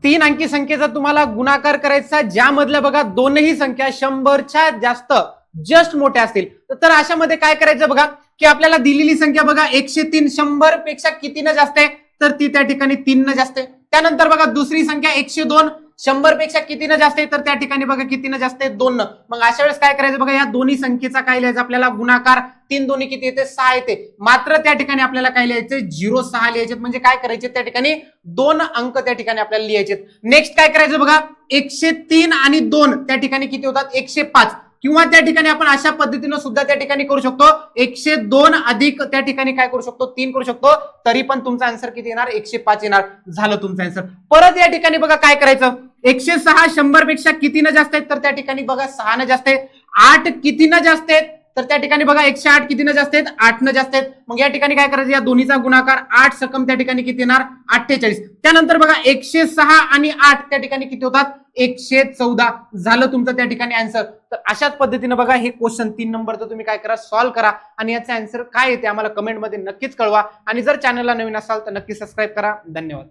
तीन अंकी संख्येचा तुम्हाला गुणाकार करायचा ज्यामधल्या बघा दोनही संख्या 100च्या जास्त जस्ट मोठ्या असतील तर अशामध्ये काय करायचं बघा की आपल्याला दिलेली संख्या बघा 103 100 पेक्षा कितीनं जास्त आहे तर ती त्या ठिकाणी 3 न जास्त आहे. त्यानंतर बघा दुसरी संख्या 102 100 पेक्षा कितीनं जास्त आहे तर त्या ठिकाणी बघा कितीनं जास्त आहे 2 न. मग अशा वेळेस काय करायचं बघा या दोन्ही संख्येचा काय लिहायचं आपल्याला गुणाकार 3 दोन्ही किती येते 6 येते. मात्र त्या ठिकाणी आपल्याला काय लिहायचे 06 लिहायचे म्हणजे काय करायचे त्या ठिकाणी 2 अंक त्या ठिकाणी आपल्याला लिहायचे. नेक्स्ट काय करायचं बघा 103 आणि 2 त्या ठिकाणी किती होतात 105 किंवा त्या ठिकाणी आपण अशा पद्धतीने सुद्धा त्या ठिकाणी करू शकतो 102 अधिक त्या ठिकाणी काय करू शकतो 3 करू शकतो तरी पण तुमचा आन्सर किती येणार 105 येणार. झालं तुमचा आन्सर. परत या ठिकाणी बघा काय करायचं 106 100 पेक्षा कितीनं जास्त आहेत तर त्या ठिकाणी बघा 6 न जास्त आहेत. 8 कितीनं जास्त आहेत तर त्या ठिकाणी बघा 108 कितीनं जास्त आहेत 8 न जास्त आहेत. मग या ठिकाणी काय करायचं या दोन्हीचा गुणाकार 8 सकम त्या ठिकाणी किती येणार 48. त्यानंतर बघा 106 आणि 8 त्या ठिकाणी किती होतात 114. झालं तुमचं त्या ठिकाणी आन्सर. तर अशाच पद्धतीने बघा हे क्वेश्चन 3 नंबरचं तुम्ही काय करा सॉल्व्ह करा आणि याचा आन्सर काय येते आम्हाला कमेंटमध्ये नक्कीच कळवा आणि जर चॅनलला नवीन असाल तर नक्की सबस्क्राईब करा. धन्यवाद.